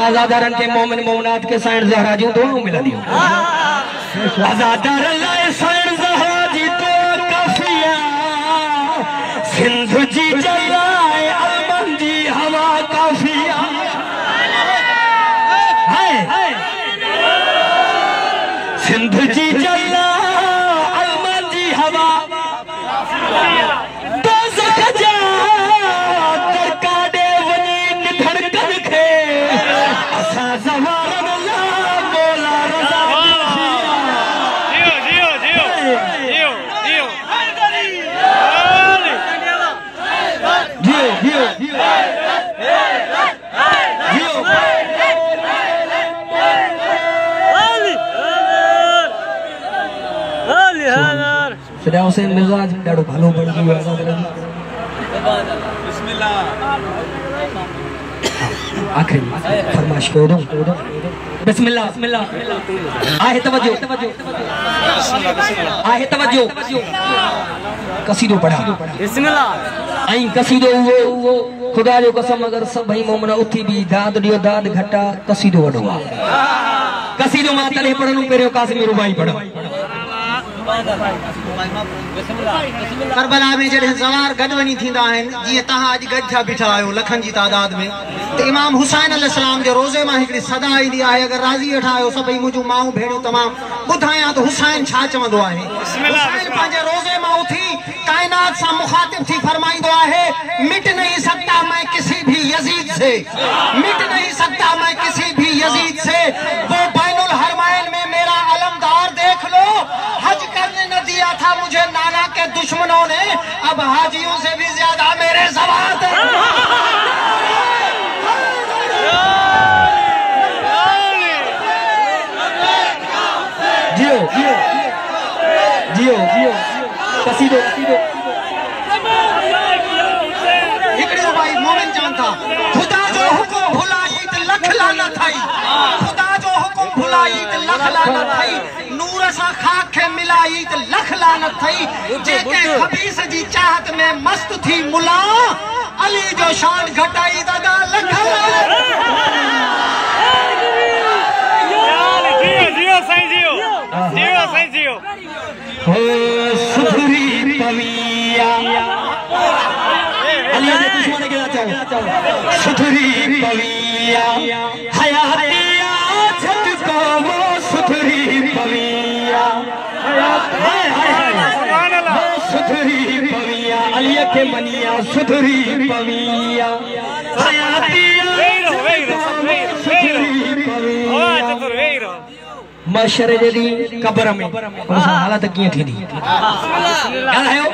आजादारन के मोमिन मोमिनात के साइड ज़हरा जी दुआओं मिला दियो आजादारन लाए साइड ज़हरा जी तो काफिया सिंधु जी जलाए अलमन जी हवा काफिया है सिंधु जी जला अलमन जी हवा हुसैन मिजाज ॾाढो भलो बणिजी वियो आहे आखिरी फरमाइश कयो बिस्मिल्लाह बिस्मिल्लाह आहे तवज्जो आहे तवज्जो कसीदो पढ़ा बिस्मिल्लाह आई कसीदो वो खुदा जो कसम अगर सभई मोमिन उथी भी दाद दियो दाद घटा कसीदो वडो कसीदो मां तले पढ़नु पहिरियों कासिमी रुबाई पढ़ो करबला में जॾहिं ज़वार गॾु वञी थींदा आहिनि जीअं तव्हां अॼु गॾु थिया बीठा आहियो लखनि जी तादाद में त इमाम हुसैन अलैहिस्सलाम जे रोज़े मां हिकिड़ी सदा ईंदी आहे अगरि राज़ी वेठा आहियो सभई मुंहिंजूं माऊं भेणियूं तमामु ॿुधायां त हुसैन छा चवंदो आहे हुसैन पंहिंजे रोज़े मां उथी काइनात सां मुखातिब थी फरमाईंदो आहे मिट नहीं सकता मैं किसी भी यजीद से मिट नहीं सकता मैं किसी भी यजीद से वो बैनुल हरमैन में मेरा अलमदार देख लो हज करने न दिया था मुझे नाना के दुश्मनों ने अब हाजियों से भी ज्यादा मेरे सवाल जियो जियो जियो जियो कसीदो कसीदो हिकड़ो भाई मोमिन जान था खुदा जो हुक्म भुलाई त लख लानत थई खुदा जो हुक्म भुलाई त लख लानत थई नूर सा खाक के मिलाई त लख लानत थई जेके खबीस जी चाहत में मस्त थी मुला अली जो शान घटाई दादा लख जियो साईं जियो जियो साईं जियो हो सुधरी पविया अली ने दुश्मन के चाहो सुधरी पविया हयातिया झटको वो सुधरी पविया हाय हाय सुभान अल्लाह वो सुधरी पविया अली के मनिया सुधरी पविया हयातिया सुधरी पविया मशर जदी कब्र में हालत किए थी याद आयो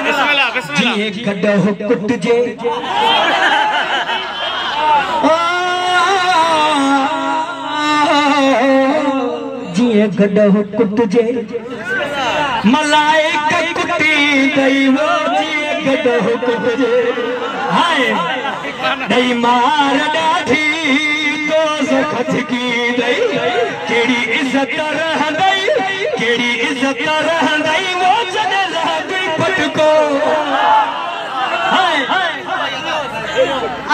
बिस्मिल्लाह बिस्मिल्लाह जी गड्ढो कुट जे जी गड्ढो कुट जे मलाइका कुटी गई वो जी गड्ढो कुट जे हाय दई मार डाठी खच की दई केड़ी इज्जत रहंदई केड़ी इज्जत रहंदई वो जने रहंदई पटको हाय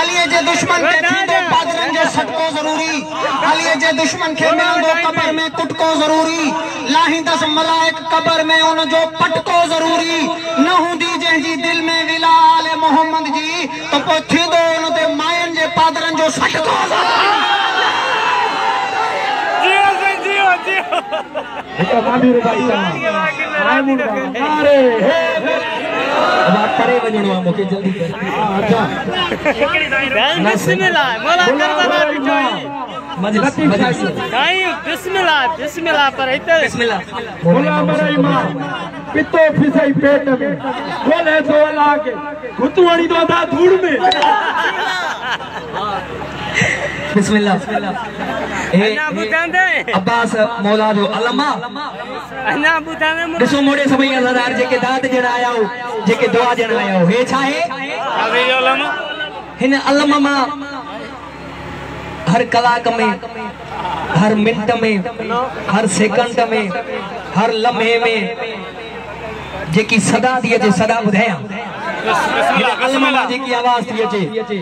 अली जे दुश्मन के थींदो पादरन जो सटको जरूरी अली जे दुश्मन के मिलंदो कब्र में कुटको जरूरी लाहिंदस मलाइक कब्र में उन जो पटको जरूरी न हुंदी जंहिंजी दिल में विला आले मोहम्मद जी तो पोइ थींदो उन ते मायन जे पादरन जो सटको हिकु मांडूर भाई अरे अब परे वञणो आहे मूंखे जल्दी कर अच्छा बिस्मिल्लाह मोला करबला बिठो मजलिस काई बिस्मिल्लाह बिस्मिल्लाह पर इते बिस्मिल्लाह मोला मरई मां पितो फिसई पेट में खोले तो लागे गुतवणी दो दा धूड़ में बिस्मिल्लाह अन्ना बुधांदे अब्बास मौला जो अलमा अन्ना बुधांदे ॾिसो मोड़े सभई अज़ादार जेके दाद ॾियण आया हो जेके दुआ ॾियण आया हो हे छा आहे अलमा हिन अलमा मां हर कलाक में हर मिनट में हर सेकंड में हर लम्हे में जेकी सदा दिए जे सदा बुधाया कलमा की आवाज थी अचे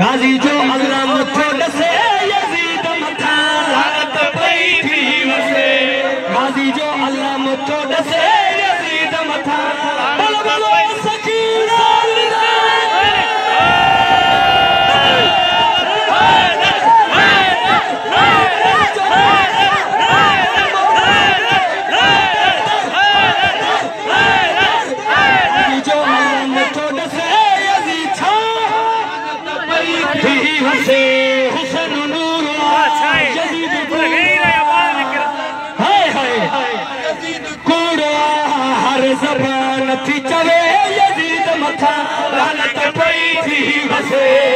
गाजी जो अल्लाह मुठो दसे यजीद मथा लानत पई थी वसे गाजी जो अल्लाह मुठो दसे यजीद मथा बल बल सकीना चवे यजीद मथा लानत पई थी वसे